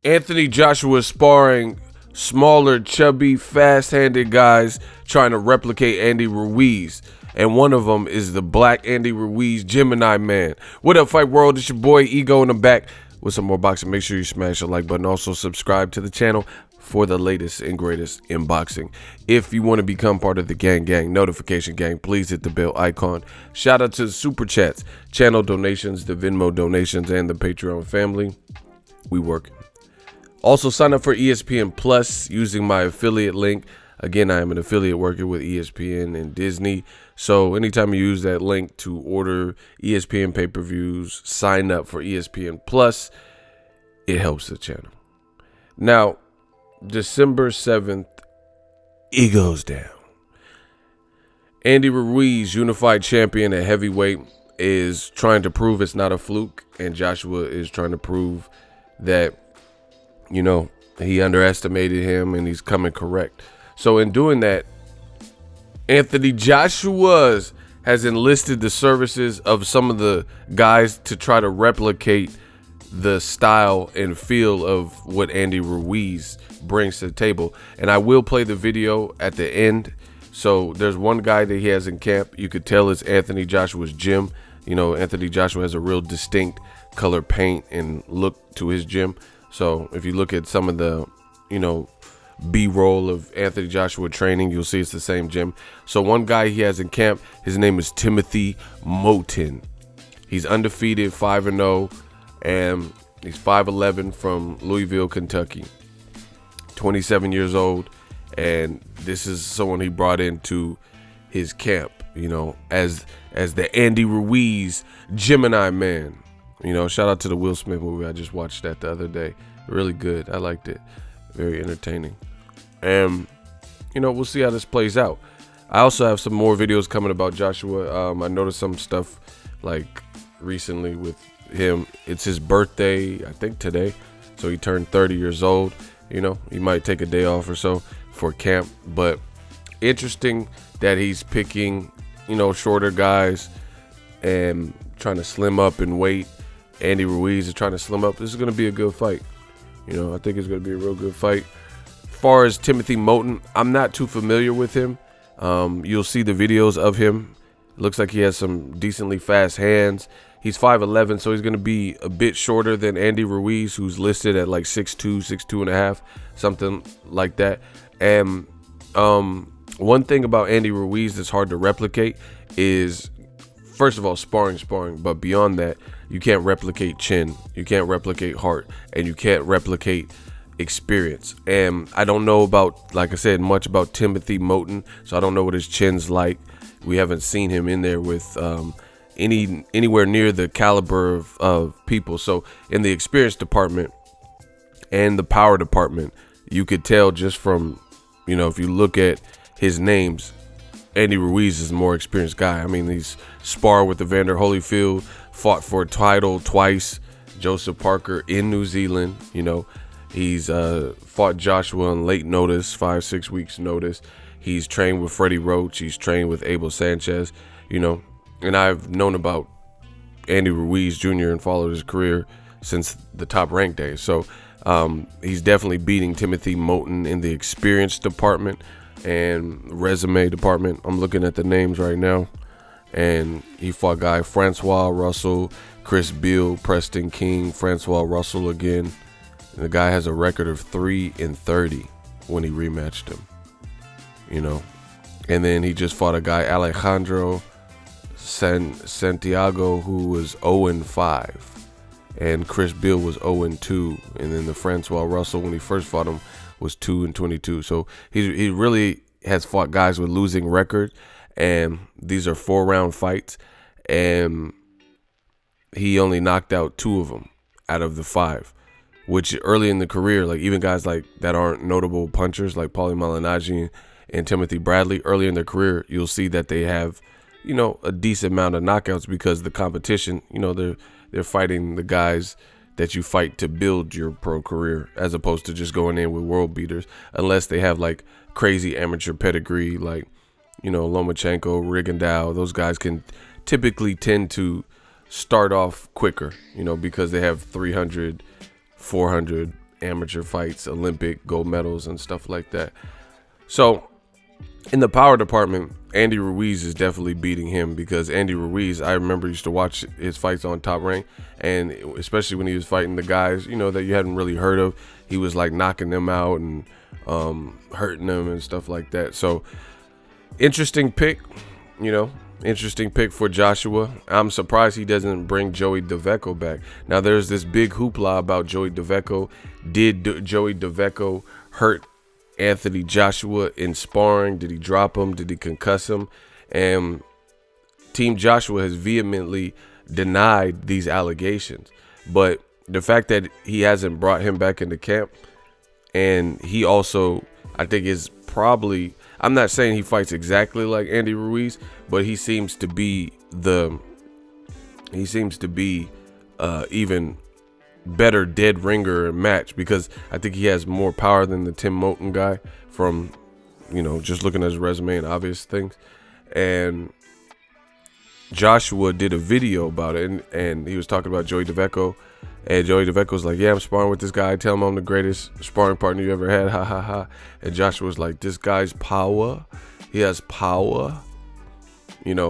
Anthony Joshua sparring smaller, chubby, fast-handed guys trying to replicate Andy Ruiz. And one of them is the black Andy Ruiz, Gemini man. What up, Fight World? It's your boy, Ego, in the back with some more boxing. Make sure you smash the like button. Also, subscribe to the channel for the latest and greatest in boxing. If you want to become part of the gang notification gang, please hit the bell icon. Shout out to the super chats, channel donations, the Venmo donations, and the Patreon family. We work. Also, sign up for ESPN Plus using my affiliate link. Again, I am an affiliate working with ESPN and Disney. So anytime you use that link to order ESPN pay-per-views, sign up for ESPN Plus, it helps the channel. Now, December 7th, it goes down. Andy Ruiz, unified champion at heavyweight, is trying to prove it's not a fluke. And Joshua is trying to prove that, you know, he underestimated him and he's coming correct. So in doing that, Anthony Joshua has enlisted the services of some of the guys to try to replicate the style and feel of what Andy Ruiz brings to the table. And I will play the video at the end. So there's one guy that he has in camp. You could tell it's Anthony Joshua's gym. You know, Anthony Joshua has a real distinct color paint and look to his gym. So if you look at some of the, you know, B-roll of Anthony Joshua training, you'll see it's the same gym. So one guy he has in camp, his name is Timothy Moten. He's undefeated, 5-0, and he's 5'11" from Louisville, Kentucky. 27 years old, and this is someone he brought into his camp, you know, as the Andy Ruiz Gemini man. You know, shout out to the Will Smith movie. I just watched that the other day. Really good. I liked it. Very entertaining. And, you know, we'll see how this plays out. I also have some more videos coming about Joshua. I noticed some stuff like recently with him. It's his birthday, I think today. So he turned 30 years old. You know, he might take a day off or so for camp. But interesting that he's picking, you know, shorter guys and trying to slim up in weight. Andy Ruiz is trying to slim up. This is going to be a good fight. You know, I think it's going to be a real good fight. As far as Timothy Moten, I'm not too familiar with him. You'll see the videos of him. It looks like he has some decently fast hands. He's 5'11", so he's going to be a bit shorter than Andy Ruiz, who's listed at like 6'2", 6'2.5", something like that. And one thing about Andy Ruiz that's hard to replicate is, first of all, sparring. But beyond that, you can't replicate chin, you can't replicate heart, and you can't replicate experience. And I don't know about, like I said, much about Timothy Moten, so I don't know what his chin's like. We haven't seen him in there with anywhere near the caliber of people. So in the experience department and the power department, you could tell just from, you know, if you look at his names, Andy Ruiz is a more experienced guy. I mean, he's sparred with Evander Holyfield, fought for a title twice, Joseph Parker in New Zealand. You know, he's fought Joshua on late notice, 5-6 weeks notice. He's trained with Freddie Roach. He's trained with Abel Sanchez, you know. And I've known about Andy Ruiz Jr. and followed his career since the Top Rank days. So he's definitely beating Timothy Moten in the experience department and resume department. I'm looking at the names right now, and he fought guy Francois Russell, Chris Beal, Preston King, Francois Russell again. And the guy has a record of 3-30 when he rematched him, you know. And then he just fought a guy, Alejandro Santiago, who was 0-5, and Chris Beal was 0-2, and then the Francois Russell, when he first fought him, was 2-22. So he really has fought guys with losing records, and these are 4-round fights, and he only knocked out 2 of them out of the 5, which early in the career, like even guys like that aren't notable punchers like Paulie Malignaggi and Timothy Bradley, early in their career, you'll see that they have, you know, a decent amount of knockouts because the competition, you know, they're fighting the guys that you fight to build your pro career, as opposed to just going in with world beaters, unless they have like crazy amateur pedigree, like, Lomachenko, Rigondeaux, those guys can typically tend to start off quicker, because they have 300, 400 amateur fights, Olympic gold medals and stuff like that. So in the power department, Andy Ruiz is definitely beating him, because Andy Ruiz, I remember, used to watch his fights on Top Rank, and especially when he was fighting the guys, that you hadn't really heard of, he was like knocking them out and hurting them and stuff like that. So interesting pick, interesting pick for Joshua. I'm surprised he doesn't bring Joey DeVecco back. Now there's this big hoopla about Joey DeVecco. Did Joey DeVecco hurt Anthony Joshua in sparring? Did he drop him? Did he concuss him? And Team Joshua has vehemently denied these allegations. But the fact that he hasn't brought him back into camp, and he also, I think, is probably, I'm not saying he fights exactly like Andy Ruiz, but he seems to be even better dead ringer match, because I think he has more power than the Tim Moten guy from, just looking at his resume and obvious things. And Joshua did a video about it, and he was talking about Joey DeVecco, and Joey DeVecco was like, yeah, I'm sparring with this guy. Tell him I'm the greatest sparring partner you ever had. Ha, ha, ha. And Joshua was like, this guy's power. He has power.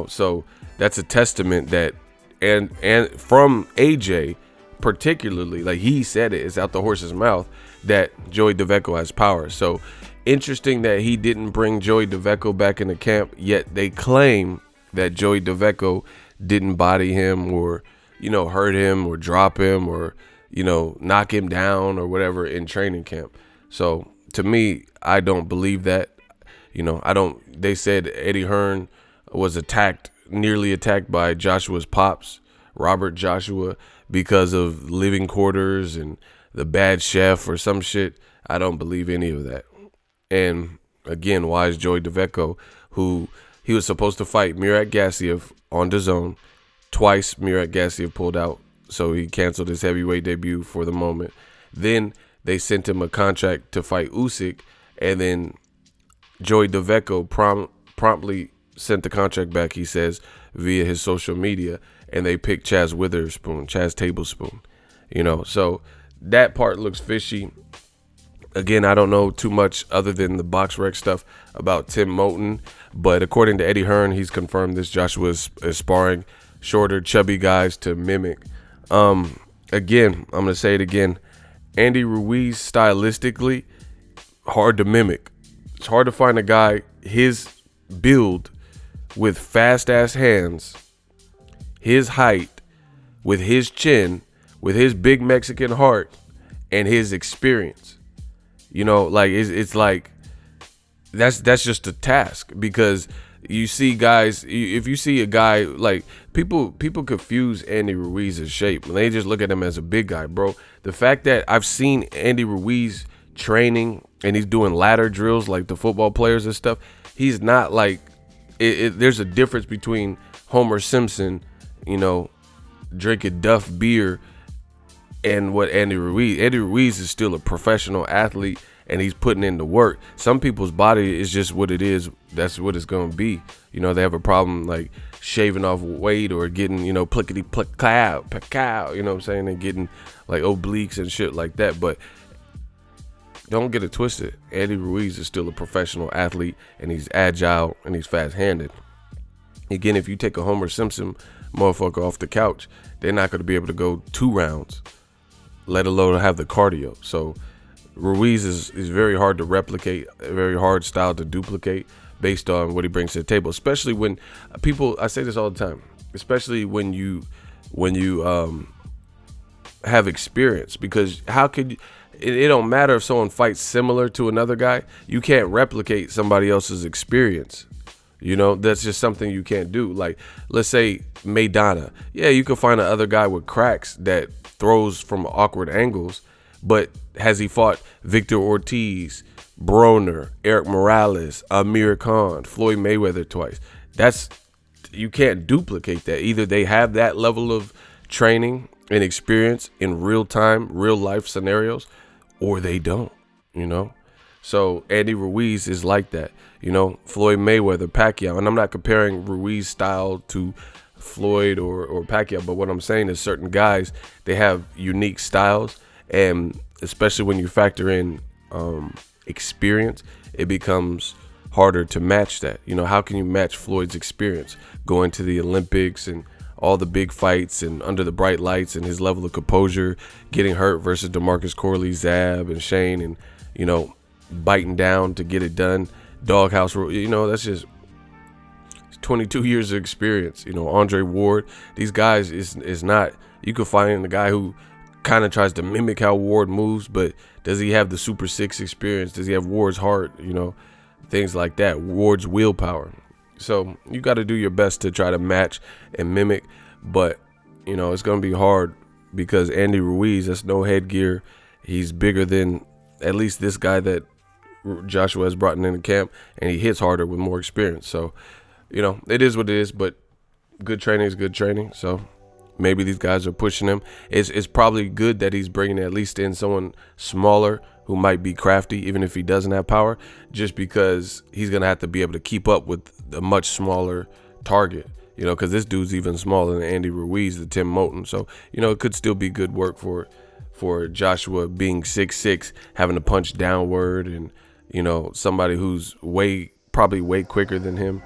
So that's a testament that, and from AJ particularly, like he said it's out the horse's mouth, that Joey DeVecco has power. So interesting that he didn't bring Joey DeVecco back into camp, yet they claim that Joey DeVecco didn't body him or, hurt him or drop him or, knock him down or whatever in training camp. So to me, I don't believe that. They said Eddie Hearn was nearly attacked by Joshua's pops, Robert Joshua, because of living quarters and the bad chef or some shit. I don't believe any of that. And again, why is Joey DeVecco, who he was supposed to fight Murat Gassiev on DAZN twice, Murat Gassiev pulled out, so he canceled his heavyweight debut for the moment. Then they sent him a contract to fight Usyk, and then Joey DeVecco promptly sent the contract back, he says, via his social media, and they picked Chaz Tablespoon. So that part looks fishy. Again, I don't know too much other than the BoxRec stuff about Tim Moten, but according to Eddie Hearn, he's confirmed this Joshua is sparring shorter, chubby guys to mimic. Again, I'm gonna say it again. Andy Ruiz, stylistically, hard to mimic. It's hard to find a guy his build, with fast ass hands, his height, with his chin, with his big Mexican heart, and his experience. It's like that's just a task, because you see guys, if you see a guy, like people confuse Andy Ruiz's shape and they just look at him as a big guy, bro. The fact that I've seen Andy Ruiz training and he's doing ladder drills like the football players and stuff, he's not like there's a difference between Homer Simpson, drinking Duff beer, and what Andy Ruiz is still a professional athlete, and he's putting in the work. Some people's body is just what it is. That's what it's going to be. They have a problem like shaving off weight or getting, plickety pluck cow, and getting like obliques and shit like that. But don't get it twisted. Andy Ruiz is still a professional athlete, and he's agile and he's fast-handed. Again, if you take a Homer Simpson motherfucker off the couch, they're not going to be able to go 2 rounds, let alone have the cardio. So Ruiz is very hard to replicate, a very hard style to duplicate based on what he brings to the table, especially when people, I say this all the time, especially when you have experience, because how could you, it don't matter if someone fights similar to another guy, you can't replicate somebody else's experience. That's just something you can't do. Like, let's say Maidana. Yeah, you can find another guy with cracks that throws from awkward angles, but has he fought Victor Ortiz, Broner, Eric Morales, Amir Khan, Floyd Mayweather twice? You can't duplicate that. Either they have that level of training and experience in real time, real life scenarios, or they don't, So Andy Ruiz is like that. You know, Floyd Mayweather, Pacquiao. And I'm not comparing Ruiz style to Floyd or Pacquiao, but what I'm saying is certain guys, they have unique styles, and especially when you factor in experience, it becomes harder to match that. You know, how can you match Floyd's experience going to the Olympics and all the big fights and under the bright lights, and his level of composure, getting hurt versus DeMarcus Corley, Zab, and Shane, and, you know, biting down to get it done. Doghouse, you know, that's just 22 years of experience. You know, Andre Ward, these guys is not, you could find a guy who kind of tries to mimic how Ward moves, but does he have the Super 6 experience? Does he have Ward's heart? You know, things like that, Ward's willpower. So you got to do your best to try to match and mimic, but, you know, it's going to be hard because Andy Ruiz, that's no headgear. He's bigger than at least this guy that Joshua has brought in the camp, and he hits harder with more experience. So, you know, it is what it is, but good training is good training. So maybe these guys are pushing him. It's probably good that he's bringing at least in someone smaller who might be crafty, even if he doesn't have power, just because he's going to have to be able to keep up with a much smaller target, you know, because this dude's even smaller than Andy Ruiz, the Tim Moulton. So, you know, it could still be good work for Joshua being 6'6", having to punch downward, and, you know, somebody who's probably way quicker than him,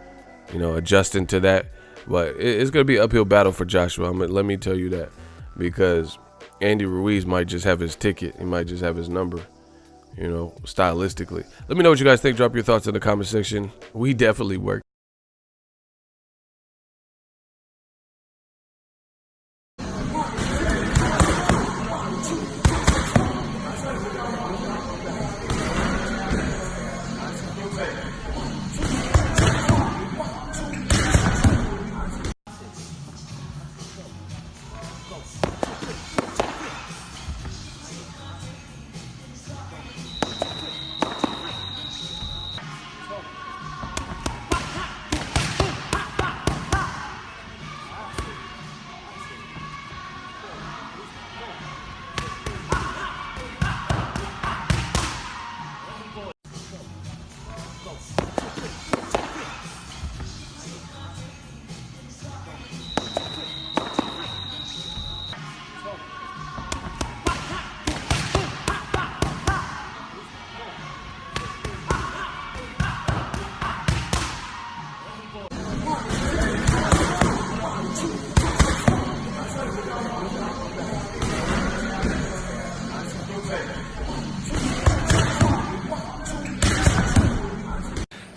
you know, adjusting to that. But it's going to be an uphill battle for Joshua. Let me tell you that, because Andy Ruiz might just have his ticket. He might just have his number, you know, stylistically. Let me know what you guys think. Drop your thoughts in the comment section. We definitely work.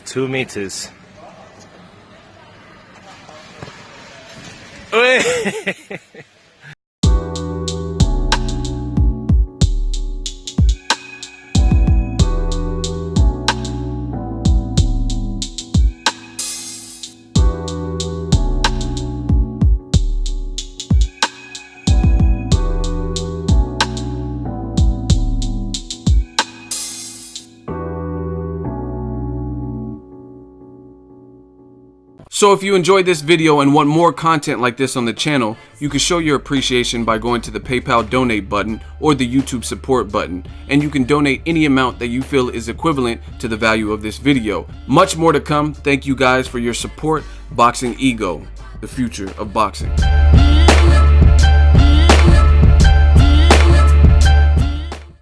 Two meters. So if you enjoyed this video and want more content like this on the channel, you can show your appreciation by going to the PayPal donate button or the YouTube support button, and you can donate any amount that you feel is equivalent to the value of this video. Much more to come. Thank you guys for your support. Boxing Ego, the future of boxing.